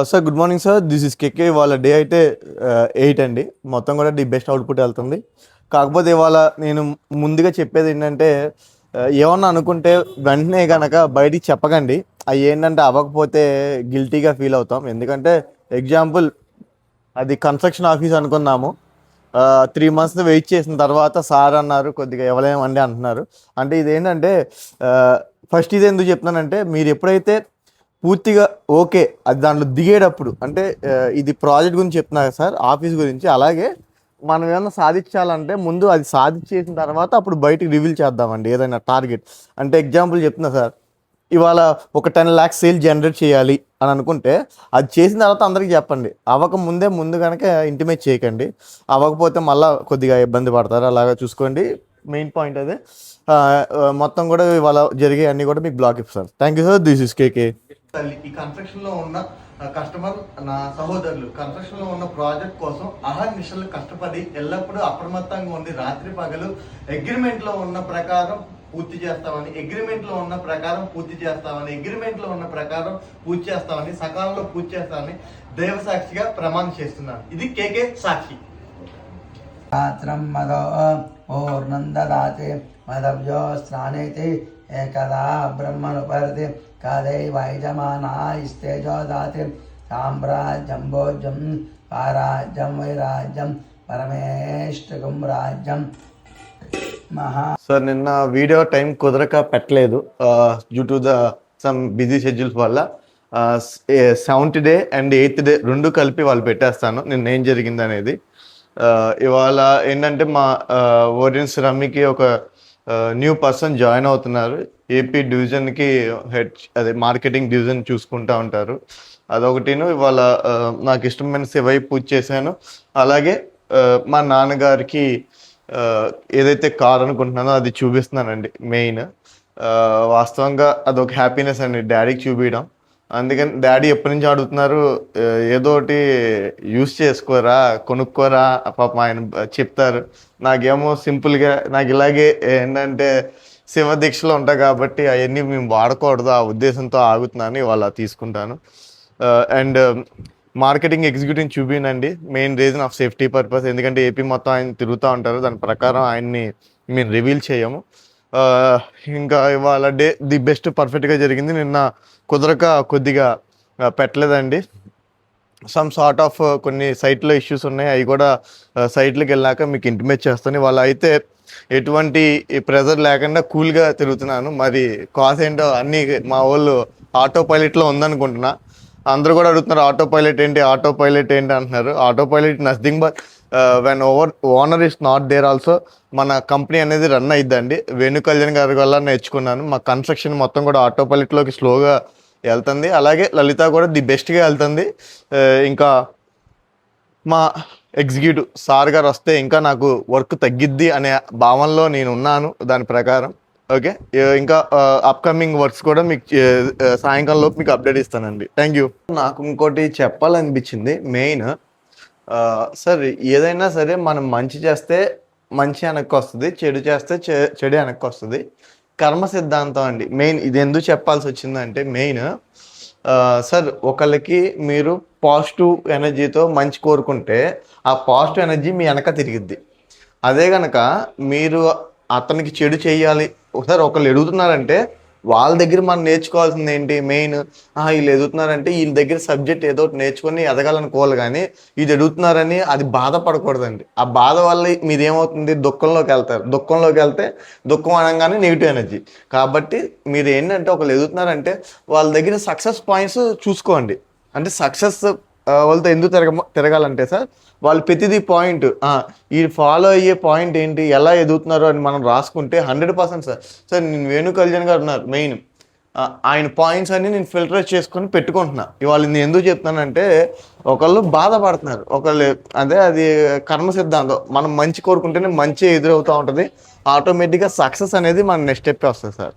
Sir good morning sir. This is KK. ఇవాళ day అయితే 8 అండి. మొత్తం కూడా ది బెస్ట్ అవుట్పుట్ వెళ్తుంది. కాకపోతే ఇవాళ నేను ముందుగా చెప్పేది ఏంటంటే ఏమన్నా అనుకుంటే వెంటనే కనుక బయటికి చెప్పకండి. అవి ఏంటంటే అవ్వకపోతే గిల్టీగా ఫీల్ అవుతాం. ఎందుకంటే ఎగ్జాంపుల్ అది కన్స్ట్రక్షన్ ఆఫీస్ అనుకున్నాము. 3 మంత్స్ వెయిట్ చేసిన తర్వాత సార్ అన్నారు కొద్దిగా ఇవ్వలేమండి అంటున్నారు. అంటే ఇదేంటంటే ఫస్ట్ ఇది ఎందుకు చెప్తున్నానంటే మీరు ఎప్పుడైతే పూర్తిగా ఓకే అది దాంట్లో దిగేటప్పుడు అంటే ఇది ప్రాజెక్ట్ గురించి చెప్తున్నారు సార్, ఆఫీస్ గురించి. అలాగే మనం ఏమన్నా సాధించాలంటే ముందు అది సాధించేసిన తర్వాత అప్పుడు బయటికి రివీల్ చేద్దామండి ఏదైనా టార్గెట్. అంటే ఎగ్జాంపుల్ చెప్తున్నా సార్, ఇవాళ ఒక 10 lakhs సేల్ జనరేట్ చేయాలి అని అనుకుంటే అది చేసిన తర్వాత అందరికీ చెప్పండి. అవ్వక ముందు కనుక ఇంటిమేట్ చేయకండి. అవ్వకపోతే మళ్ళీ కొద్దిగా ఇబ్బంది పడతారు. అలాగా చూసుకోండి. మెయిన్ పాయింట్ అదే. మొత్తం కూడా ఇవాళ జరిగే అన్నీ కూడా మీకు బ్లాక్ ఇస్తారు. Thank you sir. This is KK. ఈ కన్స్ట్రక్షన్ లో ఉన్న కస్టమర్ నా సహోదరులు కన్స్ట్రక్షన్ లో ఉన్న ప్రాజెక్ట్ కోసం అహర్నిశలు కష్టపడి ఎల్లప్పుడూ అప్రమత్తంగా ఉండి రాత్రి పగలు అగ్రిమెంట్ లో ఉన్న ప్రకారం పూర్తి చేస్తామని, అగ్రిమెంట్ లో ఉన్న ప్రకారం పూర్తి చేస్తామని, అగ్రిమెంట్ లో ఉన్న ప్రకారం పూర్తి చేస్తామని, సకాలంలో పూర్తి చేస్తామని దైవ సాక్షిగా ప్రమాణం చేస్తున్నాను. ఇది కేకే సాక్షి. రాత్రం మదో ఓర్నందదాతే మదవ్యో స్నానేతి ఏకదా బ్రహ్మనుపరతి కాదై వైజమానా ఇస్తేజో దాతి సామ్రాజ్యం భోజ్యం పారాజ్యం వైరాజ్యం పరమేష్టకం రాజ్యం మహా. సార్ నిన్న వీడియో టైం కుదరక పెట్టలేదు due to the sum busy schedules వల్ల. 7th day and 8th day రెండు కలిపి వాళ్ళు పెట్టేస్తాను నిన్న ఏం జరిగింది అనేది. ఇవాళ ఏంటంటే మా ఓరియన్స్ రమ్మీకి ఒక న్యూ పర్సన్ జాయిన్ అవుతున్నారు. ఏపీ డివిజన్కి హెడ్, అదే మార్కెటింగ్ డివిజన్ చూసుకుంటూ ఉంటారు. అదొకటిను. ఇవాళ నాకు ఇష్టమైన శివయ్య పూజ చేశాను. అలాగే మా నాన్నగారికి ఏదైతే కార్ అనుకుంటున్నానో అది చూపిస్తున్నానండి మెయిన్. వాస్తవంగా అదొక హ్యాపీనెస్ అండి డాడీకి చూపించడం. అందుకని డాడీ ఎప్పటి నుంచి అడుగుతున్నారు, ఏదో ఒకటి యూస్ చేసుకోరా, కొనుక్కోరా పాపం ఆయన చెప్తారు. నాకేమో సింపుల్గా నాకు ఇలాగే ఏంటంటే శివ దీక్షలో ఉంటాయి కాబట్టి అవన్నీ మేము వాడకూడదు ఆ ఉద్దేశంతో ఆగుతున్నాను. ఇవాళ తీసుకుంటాను. అండ్ మార్కెటింగ్ ఎగ్జిక్యూటివ్ చూపినండి main reason of safety purpose. ఎందుకంటే ఏపీ మొత్తం ఆయన తిరుగుతూ ఉంటారు, దాని ప్రకారం ఆయన్ని మేము రివీల్ చేయము. ఇంకా ఇవాళ డే ది బెస్ట్ పర్ఫెక్ట్గా జరిగింది. నిన్న కుదరక కొద్దిగా పెట్టలేదండి. సమ్ సార్ట్ ఆఫ్ కొన్ని సైట్లో ఇష్యూస్ ఉన్నాయి. అవి కూడా సైట్లకు వెళ్ళాక మీకు ఇంటిమేట్ చేస్తాను. ఇవాళ అయితే ఎటువంటి ప్రెజర్ లేకుండా కూల్గా తిరుగుతున్నాను. మరి కాస్ ఏంటో అన్నీ మా వాళ్ళు ఆటో పైలట్లో ఉందనుకుంటున్నా. అందరూ కూడా అడుగుతున్నారు ఆటో పైలట్ ఏంటి, ఆటో పైలట్ ఏంటి అంటున్నారు. Autopilot nothing but when owner is not there also మన కంపెనీ అనేది రన్ అయిద్దండి. వేణు కళ్యాణ్ గారి వల్ల నేర్చుకున్నాను. మా కన్స్ట్రక్షన్ మొత్తం కూడా ఆటో పైలట్లోకి స్లోగా వెళ్తుంది. అలాగే లలిత కూడా ది బెస్ట్గా వెళ్తుంది. ఇంకా మా ఎగ్జిక్యూటివ్ సార్ గారు వస్తే ఇంకా నాకు వర్క్ తగ్గిద్ది అనే భావనలో నేను ఉన్నాను. దాని ప్రకారం ఓకే. ఇంకా అప్కమింగ్ వర్క్స్ కూడా మీకు సాయంకాలంలోపు మీకు అప్డేట్ ఇస్తానండి. Thank you. నాకు ఇంకోటి చెప్పాలనిపించింది మెయిన్. సార్ ఏదైనా సరే మనం మంచి చేస్తే మంచి వెనక్కి వస్తుంది, చెడు చేస్తే చెడు వెనక్కి వస్తుంది. కర్మ సిద్ధాంతం అండి మెయిన్. ఇది ఎందుకు చెప్పాల్సి వచ్చిందంటే మెయిన్ సార్ ఒకళ్ళకి మీరు పాజిటివ్ ఎనర్జీతో మంచి కోరుకుంటే ఆ పాజిటివ్ ఎనర్జీ మీ వెనక తిరిగిద్ది. అదే కనుక మీరు అతనికి చెడు చేయాలి, ఒకసారి ఒకళ్ళు ఎదుగుతున్నారంటే వాళ్ళ దగ్గర మనం నేర్చుకోవాల్సింది ఏంటి మెయిన్, వీళ్ళు ఎదుగుతున్నారంటే వీళ్ళ దగ్గర సబ్జెక్ట్ ఏదో ఒకటి నేర్చుకొని ఎదగాలనుకోవాలి. కానీ ఇది ఎదుగుతున్నారని అది బాధపడకూడదండి. ఆ బాధ వల్ల మీరేమవుతుంది, దుఃఖంలోకి వెళ్తారు. దుఃఖంలోకి వెళ్తే దుఃఖం అనగానే నెగిటివ్ ఎనర్జీ. కాబట్టి మీరు ఏంటంటే ఒకళ్ళు ఎదుగుతున్నారంటే వాళ్ళ దగ్గర సక్సెస్ పాయింట్స్ చూసుకోండి. అంటే సక్సెస్ వాళ్ళతో ఎందుకు తిరగాలంటే సార్ వాళ్ళు ప్రతిదీ పాయింట్, ఈ ఫాలో అయ్యే పాయింట్ ఏంటి, ఎలా ఎదుగుతున్నారో అని మనం రాసుకుంటే 100% సార్. సార్ నేను వేణు కళ్యాణ్ గారు ఉన్నారు మెయిన్, ఆయన పాయింట్స్ అన్ని నేను ఫిల్టర్ చేసుకొని పెట్టుకుంటున్నా. ఇవాళ నేను ఎందుకు చెప్తున్నానంటే ఒకళ్ళు బాధపడుతున్నారు, ఒకళ్ళు అదే అది కర్మ సిద్ధాంతం. మనం మంచి కోరుకుంటేనే మంచి ఎదురవుతూ ఉంటుంది. ఆటోమేటిక్గా సక్సెస్ అనేది మన నెక్స్ట్ స్టెప్ వస్తుంది సార్.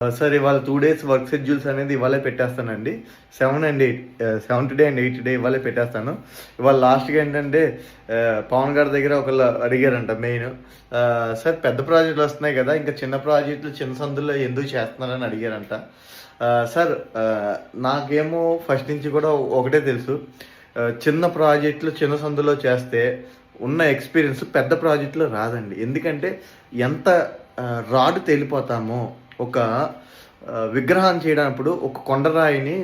సార్ ఇవాళ 2 డేస్ వర్క్ షెడ్యూల్స్ అనేది ఇవాళే పెట్టేస్తానండి. 7 and 8 7th day and 8th day ఇవాళే పెట్టేస్తాను. ఇవాళ లాస్ట్‌గా ఏంటంటే పవన్ గారి దగ్గర ఒకళ్ళు అడిగారంట మెయిన్. సార్ పెద్ద ప్రాజెక్టులు వస్తున్నాయి కదా, ఇంకా చిన్న ప్రాజెక్టులు చిన్న సందుల్లో ఎందుకు చేస్తున్నారని అడిగారంట. సార్ నాకేమో ఫస్ట్ నుంచి కూడా ఒకటే తెలుసు, చిన్న ప్రాజెక్టులు చిన్న సందులో చేస్తే ఉన్న ఎక్స్పీరియన్స్ పెద్ద ప్రాజెక్టులో రాదండి. ఎందుకంటే ఎంత రాడ్ తేలిపోతామో, ఒక విగ్రహం చేయడానికి ఒక కొండరాయిని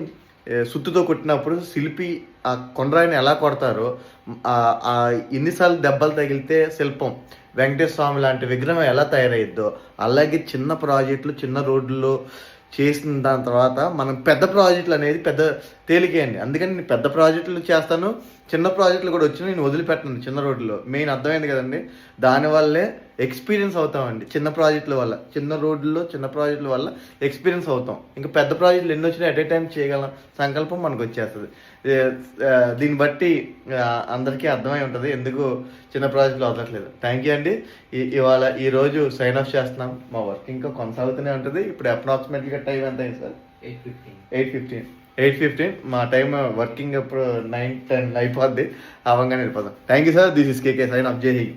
సుత్తుతో కొట్టినప్పుడు శిల్పి ఆ కొండరాయిని ఎలా కొడతారో, ఎన్నిసార్లు దెబ్బలు తగిలితే శిల్పం వెంకటేశ్వర స్వామి లాంటి విగ్రహం ఎలా తయారయ్యిద్దో, అలాగే చిన్న ప్రాజెక్టులు చిన్న రోడ్లలో చేసిన దాని తర్వాత మనం పెద్ద ప్రాజెక్టులు అనేది పెద్ద తేలికే అండి. అందుకని నేను పెద్ద ప్రాజెక్టులు చేస్తాను, చిన్న ప్రాజెక్టులు కూడా వచ్చి నేను వదిలిపెట్టను. చిన్న రోడ్లలో మెయిన్ అర్థమైంది కదండి. దానివల్లే ఎక్స్పీరియన్స్ అవుతామండి. చిన్న ప్రాజెక్టుల వల్ల, చిన్న రోడ్లలో చిన్న ప్రాజెక్టుల వల్ల ఎక్స్పీరియన్స్ అవుతాం. ఇంకా పెద్ద ప్రాజెక్టులు ఎన్ని వచ్చినా ఎట్ ఏ టైం చేయగలం సంకల్పం మనకు వచ్చేస్తుంది. దీన్ని బట్టి అందరికీ అర్థమై ఉంటుంది ఎందుకు చిన్న ప్రాజెక్టులు వదలట్లేదు. థ్యాంక్ యూ అండి. ఇవాళ ఈరోజు సైన్ ఆఫ్ చేస్తున్నాం. మా వర్క్ ఇంకా కొనసాగుతూనే ఉంటుంది. ఇప్పుడు అప్రాక్సిమేట్గా టైం ఎంత అయింది సార్? 8:15 మా టైం వర్కింగ్ అప్పుడు 9-10 అయిపోద్ది. అవంగానే వెళ్ళిపోతాం. Thank you sir. This is KK sign off. Jai Hind.